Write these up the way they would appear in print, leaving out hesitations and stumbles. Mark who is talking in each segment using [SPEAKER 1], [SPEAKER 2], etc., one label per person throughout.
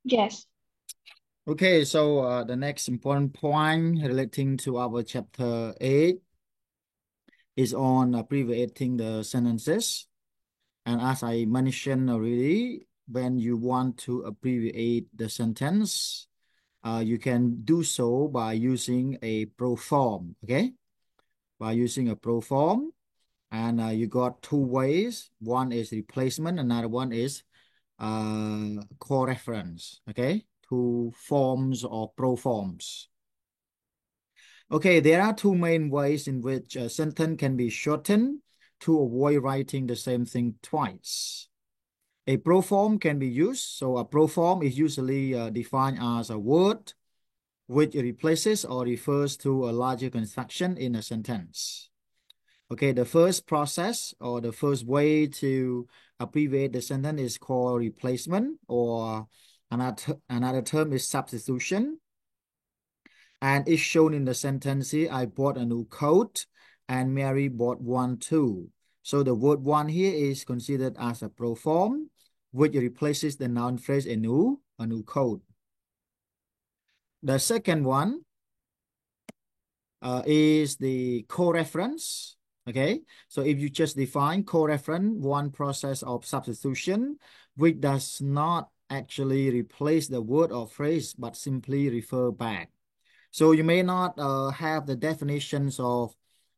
[SPEAKER 1] Yes.
[SPEAKER 2] Okay, so the next important point relating to our chapter 8 is on abbreviating the sentences. And as I mentioned already, when you want to abbreviate the sentence, you can do so by using a proform, okay? By using a proform, and you got two ways. One is replacement, another one is co-reference, okay? Two forms or proforms. Okay, there are two main ways in which a sentence can be shortened to avoid writing the same thing twice. A proform can be used. So a proform is usually defined as a word which replaces or refers to a larger construction in a sentence. Okay, the first process or the first way to abbreviate the sentence is called replacement, or another term is substitution. And it's shown in the sentence here, I bought a new coat and Mary bought one too. So the word one here is considered as a proform, which replaces the noun phrase a new coat. The second one is the co-reference. Okay, so if you just define co-reference, one process of substitution, which does not actually replace the word or phrase, but simply refer back. So you may not have the definitions of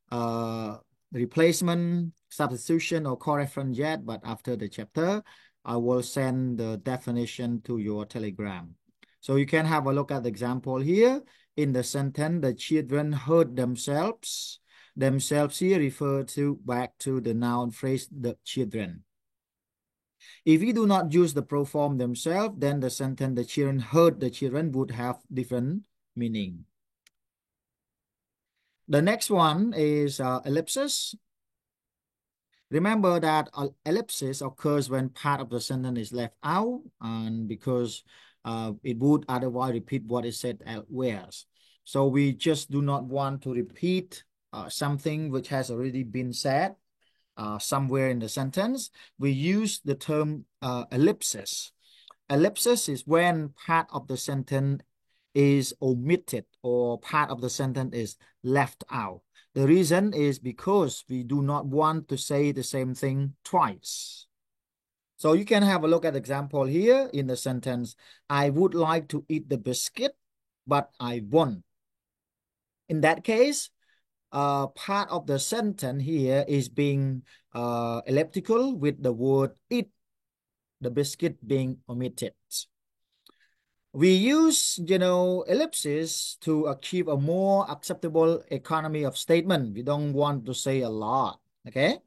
[SPEAKER 2] uh, replacement, substitution, or co-reference yet, but after the chapter, I will send the definition to your Telegram. So you can have a look at the example here. In the sentence, the children hurt themselves. Themselves here refer to back to the noun phrase, the children. If we do not use the proform themselves, then the sentence, the children hurt the children, would have different meaning. The next one is ellipsis. Remember that ellipsis occurs when part of the sentence is left out, and because it would otherwise repeat what is said elsewhere. So we just do not want to repeat something which has already been said somewhere in the sentence. We use the term ellipsis. Ellipsis is when part of the sentence is omitted or part of the sentence is left out. The reason is because we do not want to say the same thing twice. So you can have a look at the example here in the sentence. I would like to eat the biscuit, but I won't. In that case, part of the sentence here is being elliptical with the word eat, the biscuit being omitted. We use, ellipses to achieve a more acceptable economy of statement. We don't want to say a lot, okay?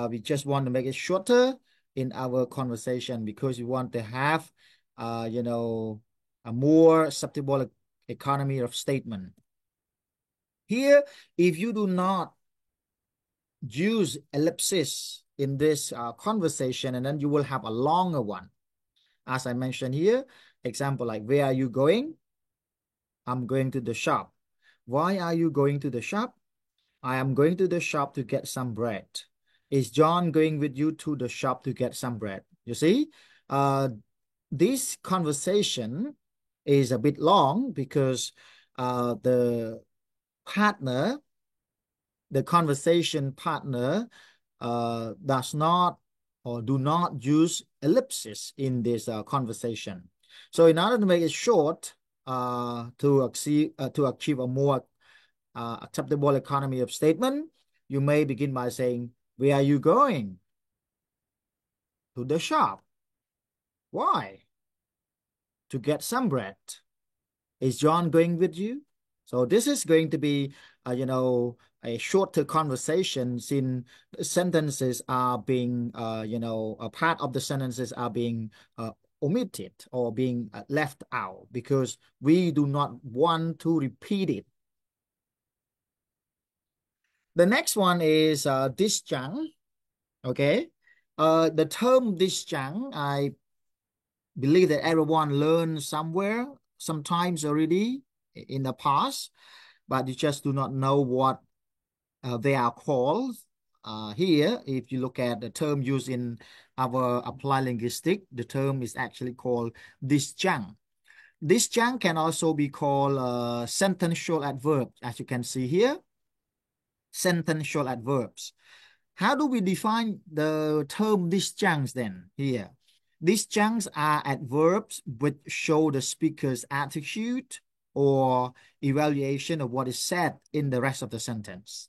[SPEAKER 2] We just want to make it shorter in our conversation because we want to have, a more acceptable economy of statement. Here, if you do not use ellipsis in this conversation, and then you will have a longer one. As I mentioned here, example like, where are you going? I'm going to the shop. Why are you going to the shop? I am going to the shop to get some bread. Is John going with you to the shop to get some bread? You see, this conversation is a bit long because the partner, the conversation partner, does not or do not use ellipsis in this conversation. So in order to make it short, to achieve a more acceptable economy of statement, you may begin by saying, where are you going? To the shop. Why? To get some bread. Is John going with you? So this is going to be, a shorter conversation since sentences are being, a part of the sentences are being omitted or being left out because we do not want to repeat it. The next one is disjunct. Okay. The term disjunct, I believe that everyone learned somewhere, sometimes already in the past, but you just do not know what they are called. Here, if you look at the term used in our applied linguistic, the term is actually called disjunct. Disjunct can also be called sentential adverb, as you can see here, sentential adverbs. How do we define the term disjuncts then here? Disjuncts are adverbs which show the speaker's attitude or evaluation of what is said in the rest of the sentence.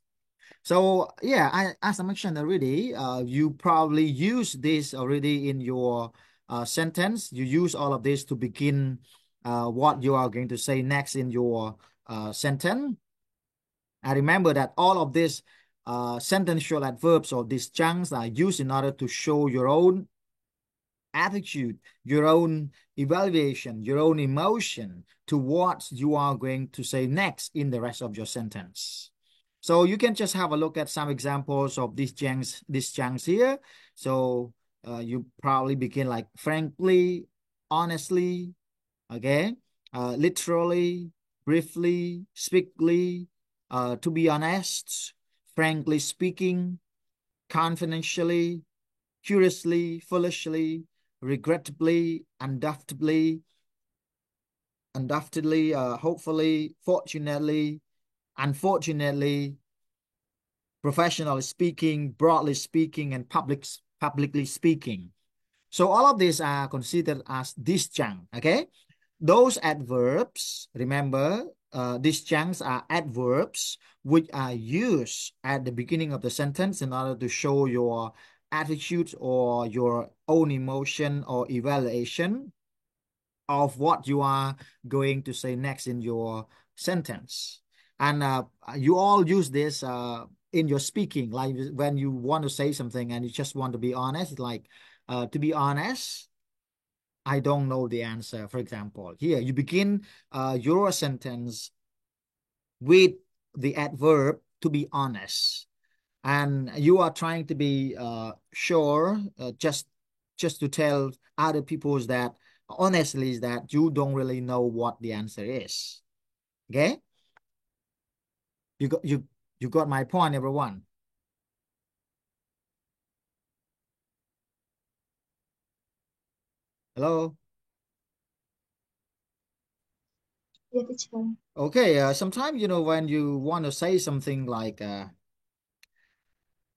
[SPEAKER 2] So yeah, as I mentioned already, you probably use this already in your sentence. You use all of this to begin what you are going to say next in your sentence. I remember that all of these sentential adverbs or disjuncts are used in order to show your own attitude, your own evaluation, your own emotion to what you are going to say next in the rest of your sentence. So you can just have a look at some examples of disjuncts here. So you probably begin like frankly, honestly, okay, literally, briefly, speakly, to be honest, frankly speaking, confidentially, curiously, foolishly, regrettably, undoubtedly, hopefully, fortunately, unfortunately, professionally speaking, broadly speaking, and publicly speaking. So all of these are considered as disjunct, okay? Those adverbs, remember, disjuncts are adverbs which are used at the beginning of the sentence in order to show your attitude or your own emotion or evaluation of what you are going to say next in your sentence. And you all use this in your speaking, like when you want to say something and you just want to be honest, like to be honest, I don't know the answer. For example, here you begin your sentence with the adverb to be honest, and you are trying to be sure, just to tell other people that honestly is that you don't really know what the answer is. Okay, you got my point, everyone. Hello.
[SPEAKER 1] Yeah, teacher.
[SPEAKER 2] Okay. Sometimes when you want to say something like there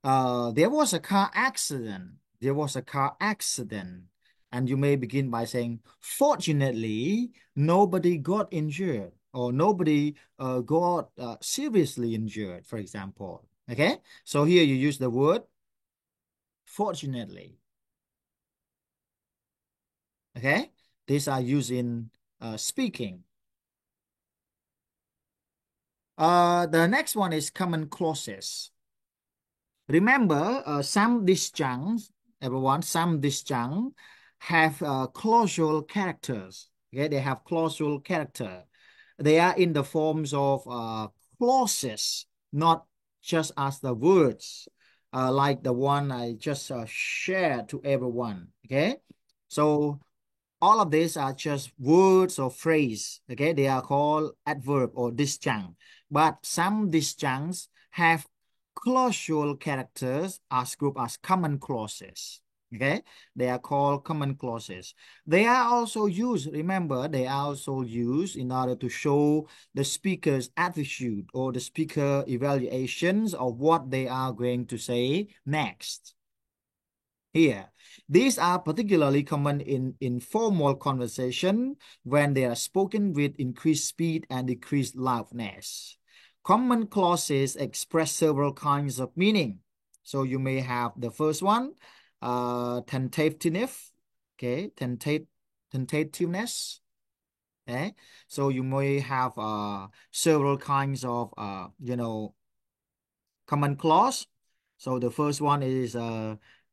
[SPEAKER 2] was a car accident. There was a car accident. And you may begin by saying, fortunately, nobody got injured or nobody got seriously injured, for example. Okay. So here you use the word fortunately. Okay. These are used in speaking. The next one is common clauses. Remember, some disjuncts, everyone, some disjuncts have clausal characters. Okay, they have clausal character. They are in the forms of clauses, not just as the words, like the one I just shared to everyone. Okay, so all of these are just words or phrase. Okay, they are called adverb or disjunct. But some disjuncts have clausal characters as grouped as common clauses. Okay, they are called common clauses. They are also used, remember, they are also used in order to show the speaker's attitude or the speaker evaluations of what they are going to say next. Here, these are particularly common in informal conversation when they are spoken with increased speed and decreased loudness. Common clauses express several kinds of meaning. So you may have the first one, tentativeness, okay, tentativeness. Okay, so you may have several kinds of common clause. So the first one is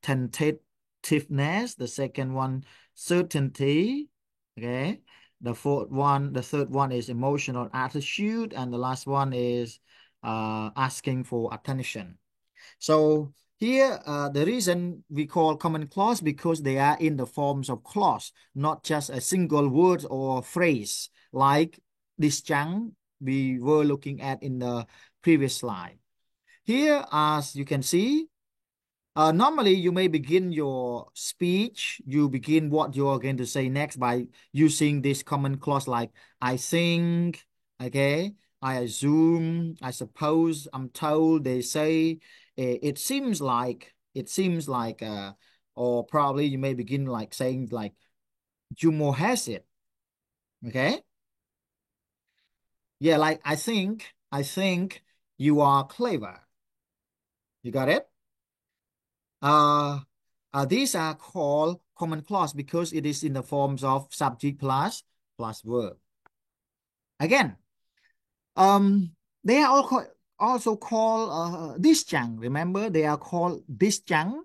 [SPEAKER 2] tentativeness. The second one, certainty. Okay. The third one is emotional attitude, and the last one is asking for attention. So here, the reason we call common clause because they are in the forms of clause, not just a single word or phrase like disjunct we were looking at in the previous slide. Here, as you can see, Normally, you may begin your speech. You begin what you are going to say next by using this common clause like I think, okay, I assume, I suppose, I'm told, they say. It seems like, or probably you may begin like saying like Jumo has it, okay? Yeah, like I think you are clever. You got it? Uh, these are called common clause because it is in the forms of subject plus verb. Again, they are also called disjunct. Remember, they are called disjunct.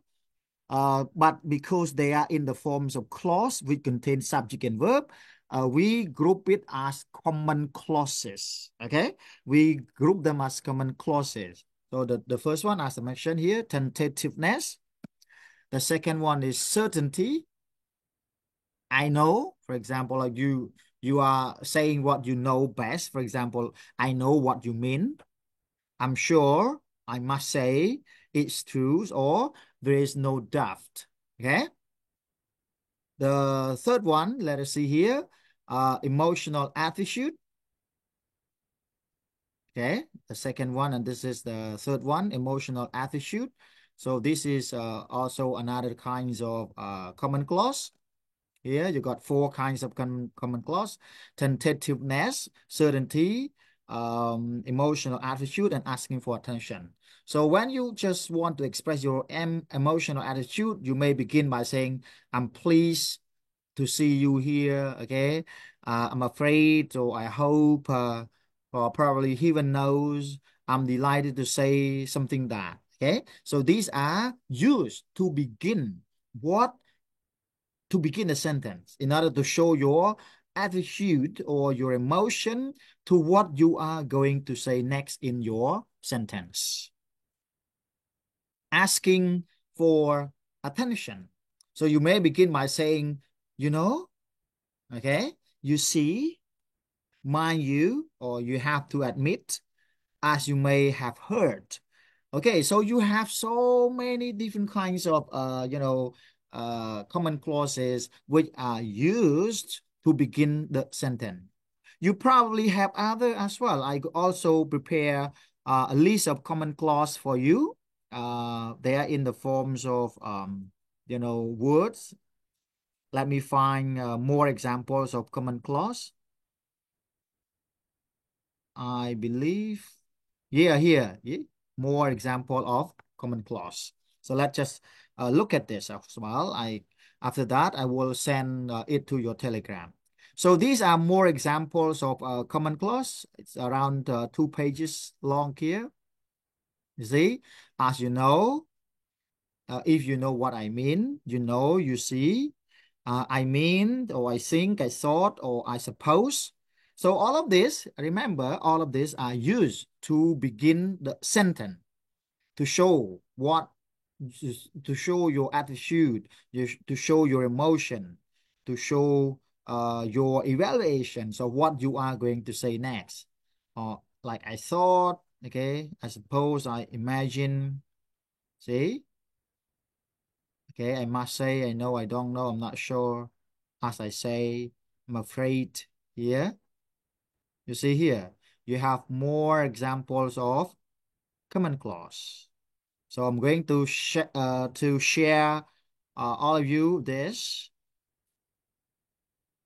[SPEAKER 2] But because they are in the forms of clause which contain subject and verb, we group it as common clauses. Okay, we group them as common clauses. So the first one, as I mentioned here, tentativeness. The second one is certainty. I know, for example, like you are saying what you know best. For example, I know what you mean. I'm sure, I must say, it's true, or there is no doubt. Okay. The third one, let us see here, emotional attitude. Okay. The second one, and this is the third one, emotional attitude. So this is also another kinds of common clause. Here you got four kinds of common clause: tentativeness, certainty, emotional attitude, and asking for attention. So when you just want to express your emotional attitude, you may begin by saying, I'm pleased to see you here. Okay. I'm afraid, or I hope, or probably even knows, I'm delighted to say something that. Okay. So these are used what to begin a sentence in order to show your attitude or your emotion to what you are going to say next in your sentence. Asking for attention. So you may begin by saying, you know, okay, you see, mind you, or you have to admit, as you may have heard. Okay, so you have so many different kinds of common clauses which are used to begin the sentence. You probably have other as well. I also prepare a list of common clause for you. They are in the forms of words. Let me find more examples of common clause. I believe, yeah, here, yeah, more example of common clause. So let's just look at this as well. After that, I will send it to your Telegram. So these are more examples of common clause. It's around 2 pages long here. You see, as you know, if you know what I mean, you see, I mean, or I think, I thought, or I suppose. So all of this, remember, all of these are used to begin the sentence, to show what, to show your attitude, to show your emotion, to show your evaluations of what you are going to say next. Like I thought, okay, I suppose, I imagine, see? Okay, I must say, I know, I don't know, I'm not sure. As I say, I'm afraid. Here, you see here, you have more examples of common clause. So I'm going to share all of you this.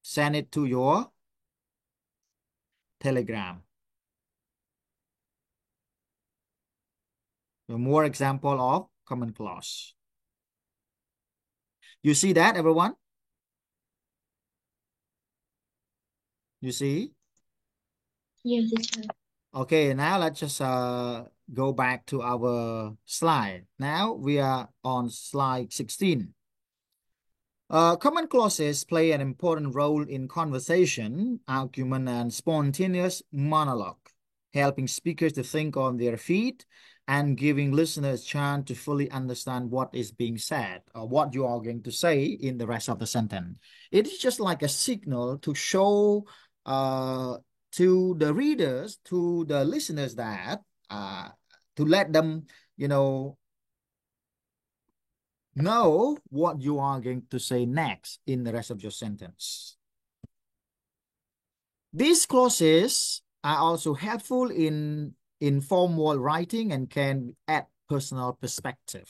[SPEAKER 2] Send it to your Telegram. More example of common clause. You see that, everyone? You see?
[SPEAKER 1] Yes, teacher.
[SPEAKER 2] Okay, now let's just go back to our slide. Now we are on slide 16. Common clauses play an important role in conversation, argument, and spontaneous monologue, helping speakers to think on their feet and giving listeners a chance to fully understand what is being said or what you are going to say in the rest of the sentence. It is just like a signal to show to the readers, to the listeners that to let them, you know, know what you are going to say next in the rest of your sentence. These clauses are also helpful in informal writing and can add personal perspective.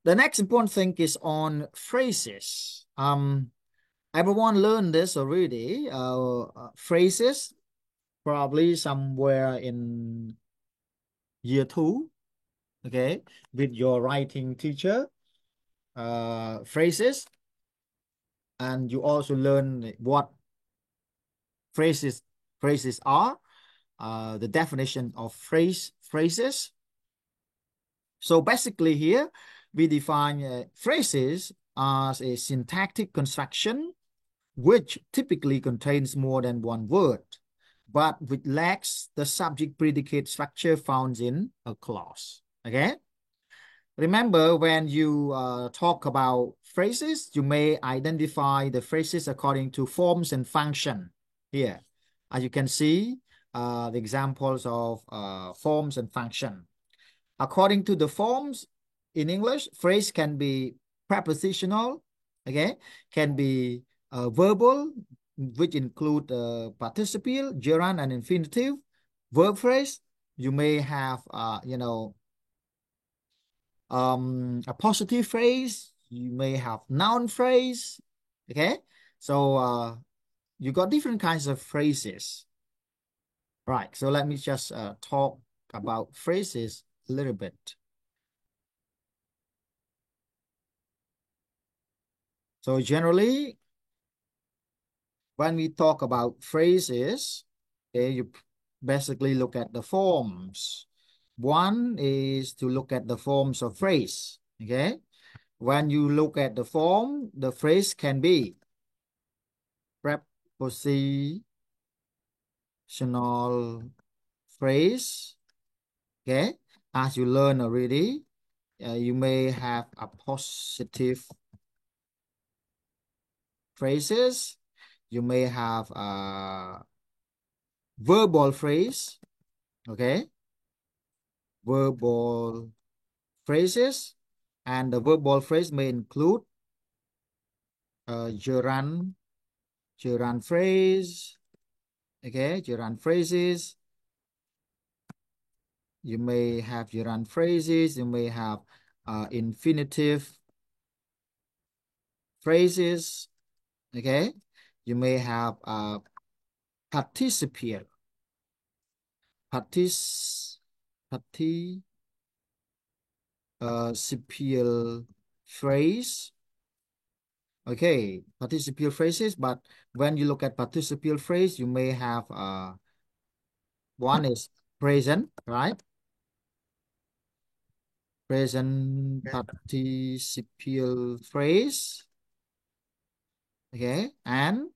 [SPEAKER 2] The next important thing is on phrases. Everyone learned this already. Phrases, probably somewhere in year 2, okay, with your writing teacher. Phrases, and you also learn what phrases are, the definition of phrases. So basically here we define phrases as a syntactic construction which typically contains more than one word, but which lacks the subject predicate structure found in a clause. Okay. Remember, when you talk about phrases, you may identify the phrases according to forms and function. Here, as you can see, the examples of forms and function. According to the forms in English, phrase can be prepositional, okay, can be verbal, which include participial, gerund, and infinitive. Verb phrase, you may have, a positive phrase, you may have noun phrase, okay? So you got different kinds of phrases. Right, so let me just talk about phrases a little bit. So generally, when we talk about phrases, okay, you basically look at the forms. One is to look at the forms of phrase, okay? When you look at the form, the phrase can be prepositional phrase, okay? As you learn already, you may have a positive phrases. You may have a verbal phrase, okay? Verbal phrases, and the verbal phrase may include gerund phrase, okay? Gerund phrases. You may have gerund phrases. You may have infinitive phrases, okay? You may have participial partic participial phrase, okay, participial phrases. But when you look at participial phrase, you may have one is present, right? Present participial phrase, okay, and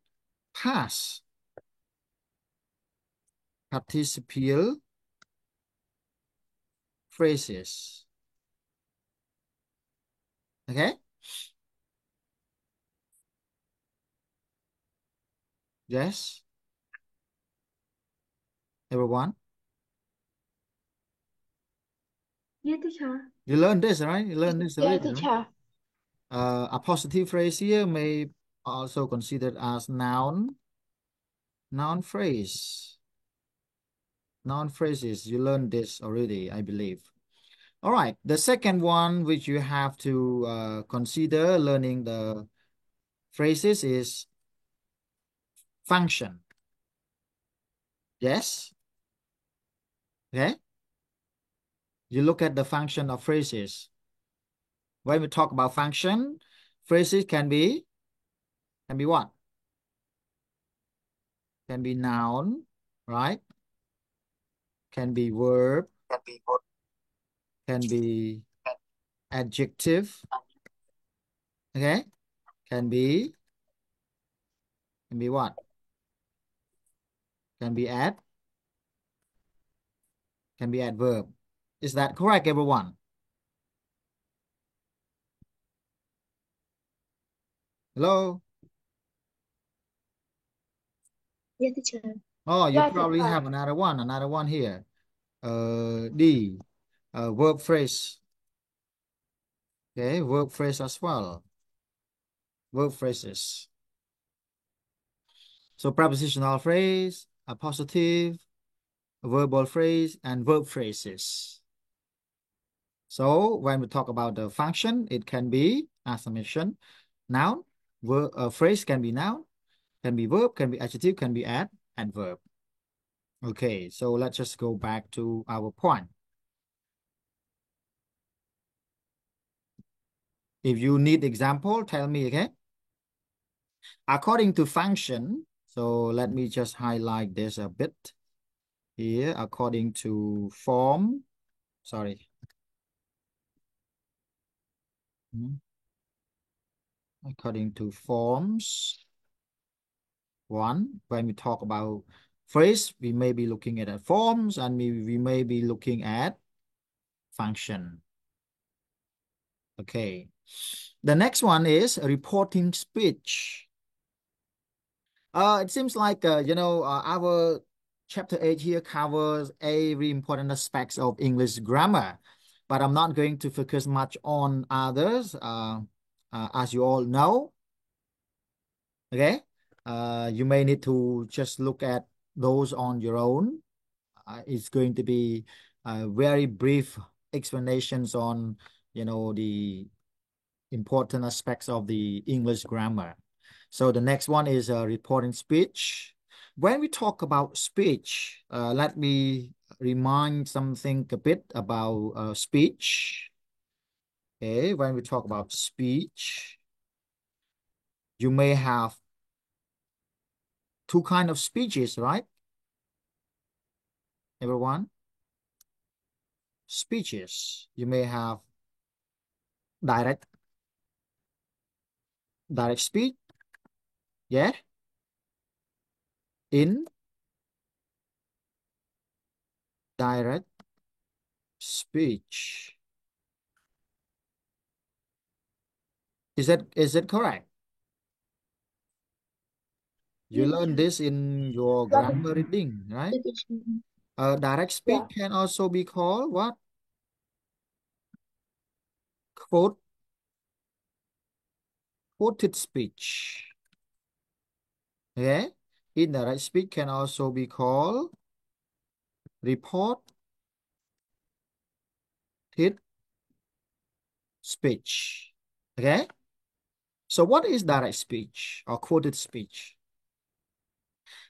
[SPEAKER 2] past participial phrases, okay? Yes, everyone.
[SPEAKER 1] Yeah, teacher.
[SPEAKER 2] You learned this, right? You learned this
[SPEAKER 1] Yeah,
[SPEAKER 2] already, right?
[SPEAKER 1] teacher.
[SPEAKER 2] A positive phrase here may also considered as noun phrase. Noun phrases, you learned this already, I believe. All right, the second one which you have to consider learning the phrases is function. Yes? Okay? You look at the function of phrases. When we talk about function, phrases can be what? Can be noun, right? Can be verb, can be adjective, okay? Can be what? Can be adverb. Is that correct, everyone? Hello?
[SPEAKER 1] Yeah, teacher.
[SPEAKER 2] Oh, you
[SPEAKER 1] Yeah,
[SPEAKER 2] probably
[SPEAKER 1] teacher.
[SPEAKER 2] have another one here. D, verb phrase. Okay, verb phrase as well. Verb phrases. So prepositional phrase, a positive, a verbal phrase, and verb phrases. So when we talk about the function, it can be, as I mentioned, noun, verb, phrase can be noun, can be verb, can be adjective, can be adverb. Okay, so let's just go back to our point. If you need example, tell me, okay? According to function, so let me just highlight this a bit here. According to form, sorry. According to forms, one, when we talk about phrase, we may be looking at forms and we may be looking at function. Okay. The next one is reporting speech. It seems like, our chapter 8 here covers every important aspects of English grammar, but I'm not going to focus much on others, as you all know. Okay. You may need to just look at those on your own. It's going to be very brief explanations on, the important aspects of the English grammar. So the next one is reporting speech. When we talk about speech, let me remind something a bit about speech. Okay, when we talk about speech, you may have two kind of speeches, right? Everyone, speeches. You may have direct speech, yeah, indirect speech. Is it correct? You
[SPEAKER 1] Yeah,
[SPEAKER 2] learn
[SPEAKER 1] teacher.
[SPEAKER 2] this in your grammar reading, right?
[SPEAKER 1] Yeah, teacher.
[SPEAKER 2] Direct speech
[SPEAKER 1] Yeah.
[SPEAKER 2] can also be called what? Quote, quoted speech. Okay? Indirect speech can also be called reported speech. Okay? So what is direct speech or quoted speech?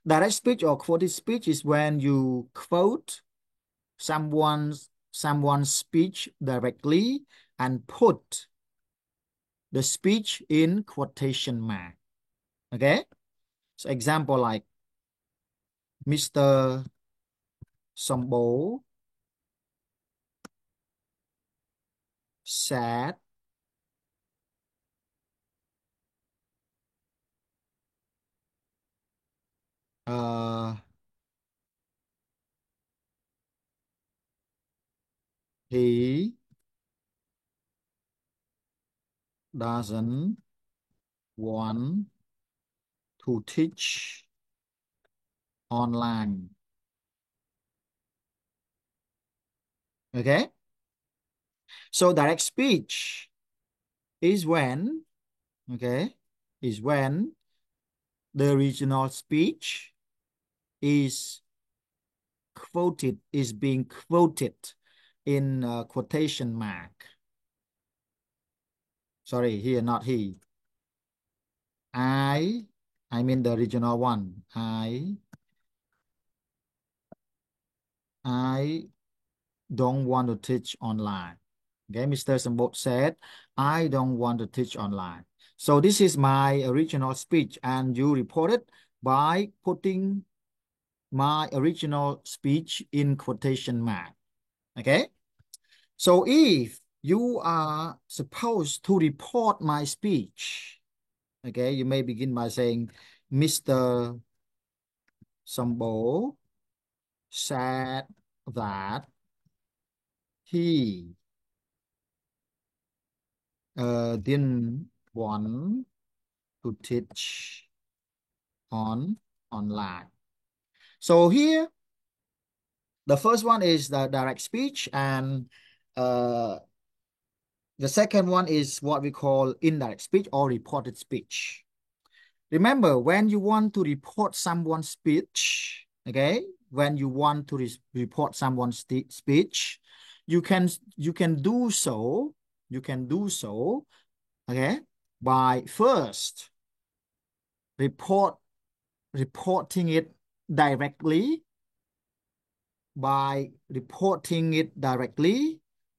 [SPEAKER 2] Direct speech or quoted speech is when you quote someone's speech directly and put the speech in quotation mark. Okay? So example like Mr. Sombo said uh, he doesn't want to teach online. Okay? So direct speech is when, okay, is when the original speech is being quoted in quotation mark. Sorry, here, not he. I, I mean the original one. I don't want to teach online. Okay, Mr. Sambot said, I don't want to teach online. So this is my original speech, and you reported by putting my original speech in quotation mark. Okay, so if you are supposed to report my speech, okay, you may begin by saying, Mr. Sambo said that he didn't want to teach online. So here, the first one is the direct speech, and uh, The second one is what we call indirect speech or reported speech. Remember, when you want to report someone's speech, okay, when you want to report someone's speech, you can do so, okay, by first reporting it directly,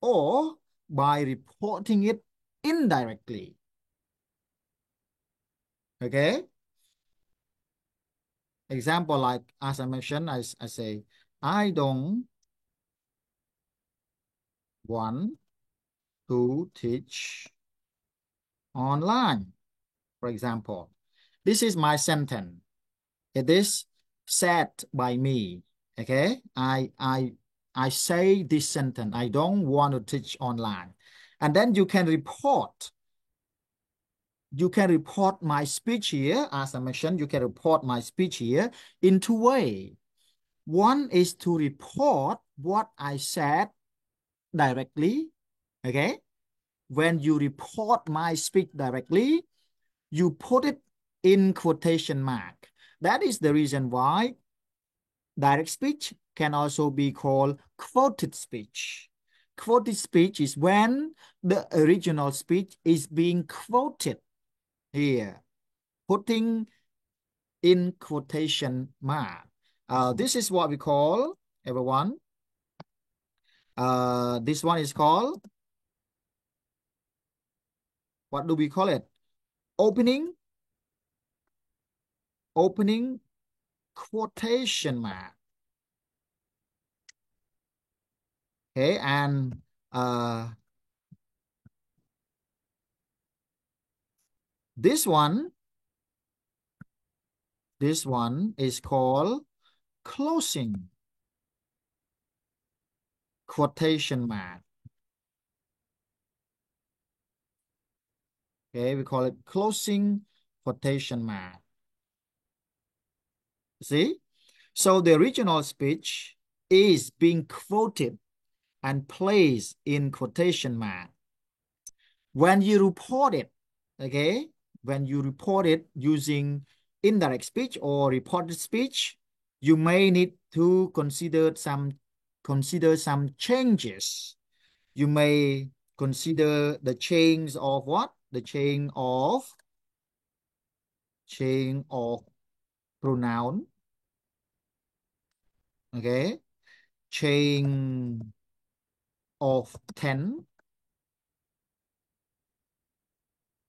[SPEAKER 2] or by reporting it indirectly. Okay. Example, like as I mentioned, I say, I don't want to teach online. For example, this is my sentence. It is said by me. Okay. I say this sentence. I don't want to teach online. And then you can report my speech here. As I mentioned, you can report my speech here in two ways. One is to report what I said directly. Okay. When you report my speech directly, you put it in quotation mark. That is the reason why direct speech can also be called quoted speech. Quoted speech is when the original speech is being quoted here, putting in quotation mark. This is what we call, everyone. This one is called, what do we call it? Opening quotation mark. Okay, and this one is called closing quotation mark. Okay, we call it closing quotation mark. See? So the original speech is being quoted and placed in quotation mark. When you report it, okay, when you report it using indirect speech or reported speech, you may need to consider some changes. You may consider the change of what? The chain of pronoun. Okay. Chain of tense.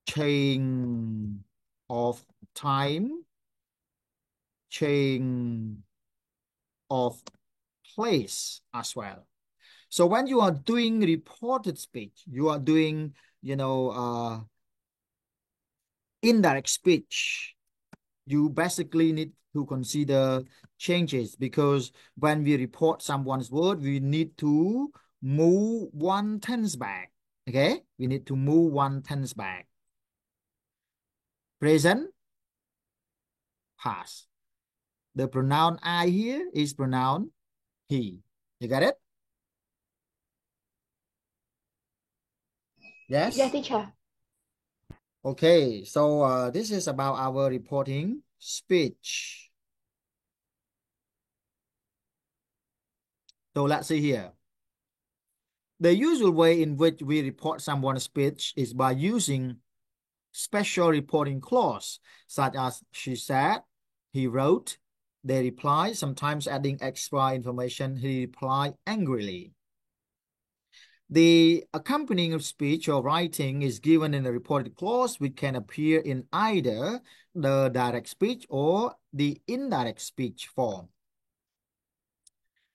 [SPEAKER 2] Chain of time. Chain of place as well. So when you are doing reported speech, you are doing, indirect speech, you basically need to consider changes, because when we report someone's word, we need to move one tense back. Okay, we need to move one tense back. Present, past. The pronoun I here is pronoun he. You got it? Yes?
[SPEAKER 1] Yes, teacher.
[SPEAKER 2] Okay, so this is about our reporting speech. So let's see here. The usual way in which we report someone's speech is by using special reporting clause, such as she said, he wrote, they replied, sometimes adding extra information, he replied angrily. The accompanying speech or writing is given in a reported clause, which can appear in either the direct speech or the indirect speech form.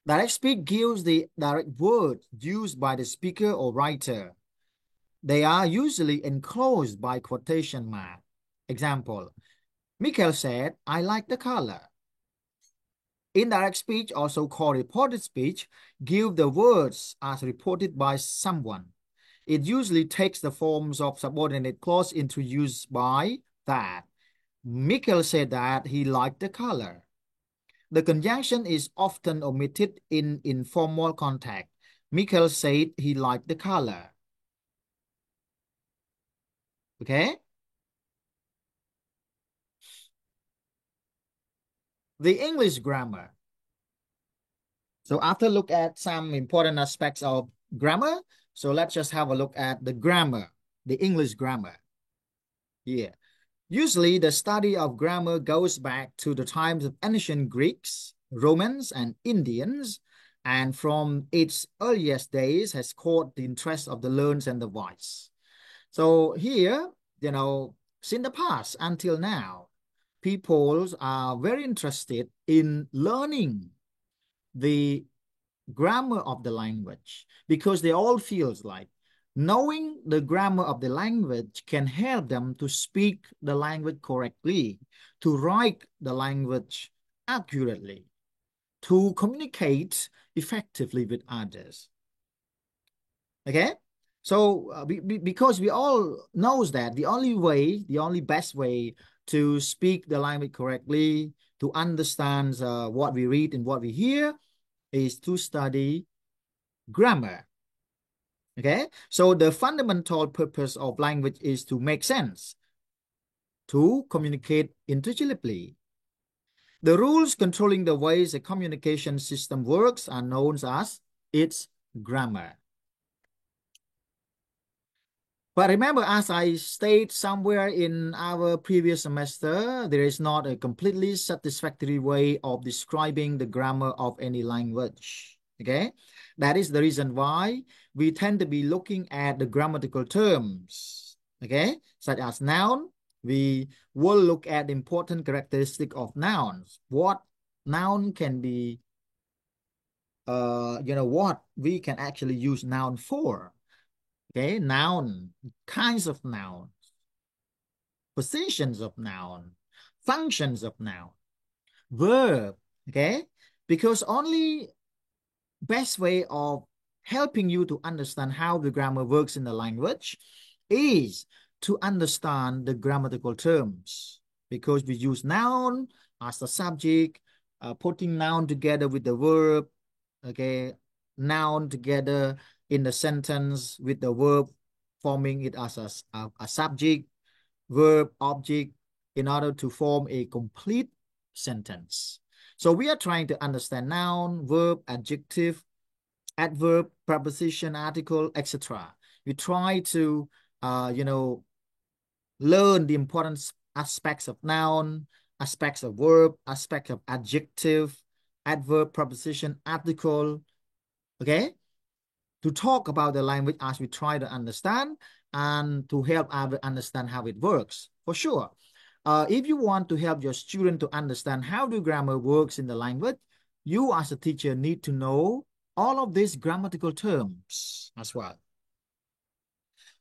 [SPEAKER 2] Direct speech gives the direct words used by the speaker or writer. They are usually enclosed by quotation mark. Example, Mikhail said, I like the color. Indirect speech, also called reported speech, give the words as reported by someone. It usually takes the forms of subordinate clause introduced by that. Mikhail said that he liked the color. The conjunction is often omitted in informal context. Mikhail said he liked the color. Okay. The English grammar. So after look at some important aspects of grammar, so let's just have a look at the grammar, the English grammar. Here. Usually the study of grammar goes back to the times of ancient Greeks, Romans, and Indians, and from its earliest days has caught the interest of the learned and the wise. So here, since the past until now, people are very interested in learning the grammar of the language because they all feels like knowing the grammar of the language can help them to speak the language correctly, to write the language accurately, to communicate effectively with others. Okay? So because we all knows that the only best way to speak the language correctly, to understand what we read and what we hear is to study grammar. Okay, so the fundamental purpose of language is to make sense, to communicate intelligibly. The rules controlling the ways a communication system works are known as its grammar. But remember, as I stated somewhere in our previous semester, there is not a completely satisfactory way of describing the grammar of any language. Okay, that is the reason why we tend to be looking at the grammatical terms. Okay, such as noun, we will look at the important characteristic of nouns. What noun can be, what we can actually use noun for. Okay, noun, kinds of noun, positions of noun, functions of noun, verb, okay? Because only best way of helping you to understand how the grammar works in the language is to understand the grammatical terms. Because we use noun as the subject, putting noun together with the verb, okay? Noun together in the sentence with the verb, forming it as a subject, verb, object, in order to form a complete sentence. So we are trying to understand noun, verb, adjective, adverb, preposition, article, etc. We try to, learn the important aspects of noun, aspects of verb, aspects of adjective, adverb, preposition, article, okay? To talk about the language as we try to understand and to help others understand how it works, for sure. If you want to help your student to understand how the grammar works in the language, you as a teacher need to know all of these grammatical terms as well.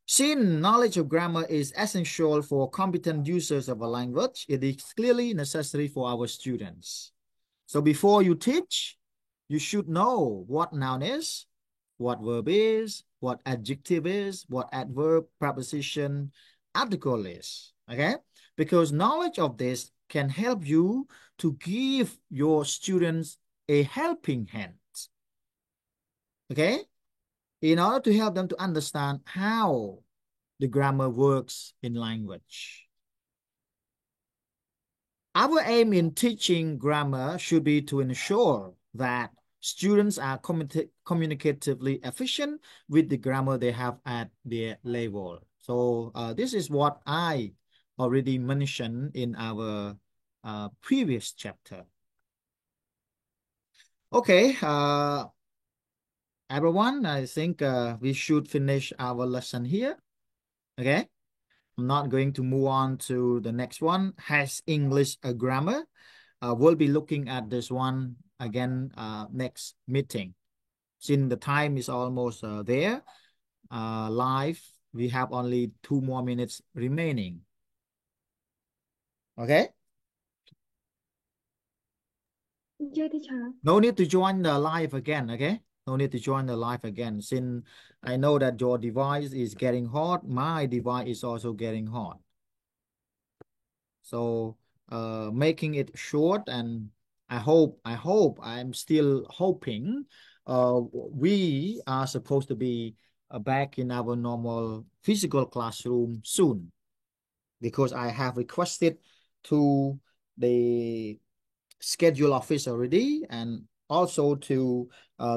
[SPEAKER 2] Since knowledge of grammar is essential for competent users of a language, it is clearly necessary for our students. So before you teach, you should know what noun is, what verb is, what adjective is, what adverb, preposition, article is, okay? Because knowledge of this can help you to give your students a helping hand, okay? In order to help them to understand how the grammar works in language. Our aim in teaching grammar should be to ensure that students are communicatively efficient with the grammar they have at their level. So this is what I already mentioned in our previous chapter. Okay, everyone, I think we should finish our lesson here. Okay, I'm not going to move on to the next one. Has English a grammar? We'll be looking at this one again next meeting. Since the time is almost there, live, we have only 2 more minutes remaining. Okay?
[SPEAKER 1] Yeah, teacher.
[SPEAKER 2] No need to join the live again, okay? No need to join the live again. Since I know that your device is getting hot, my device is also getting hot. So making it short, and I'm still hoping we are supposed to be back in our normal physical classroom soon. because I have requested to the schedule office already and also to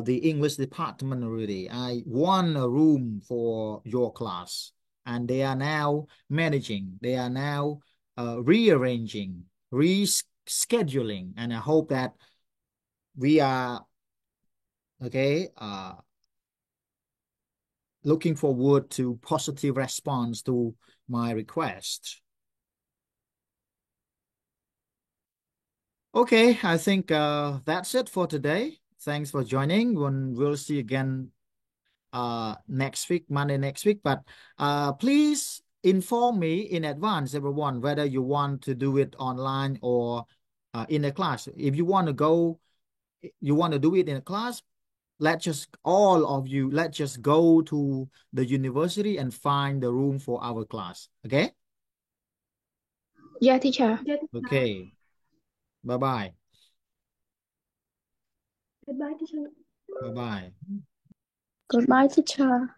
[SPEAKER 2] the English department already. I want a room for your class, and they are now managing. They are now rearranging, rescheduling, and I hope that we are okay. Looking forward to positive response to my request. Okay, I think that's it for today. Thanks for joining. We'll see you again next week, Monday next week. But please inform me in advance, everyone, whether you want to do it online or in a class. If you want to go, you want to do it in a class, let's just go to the university and find the room for our class. Okay?
[SPEAKER 3] Dạ teacher.
[SPEAKER 1] Dạ teacher.
[SPEAKER 2] Okay. Bye bye.
[SPEAKER 1] Goodbye teacher.
[SPEAKER 2] Bye bye.
[SPEAKER 3] Goodbye teacher.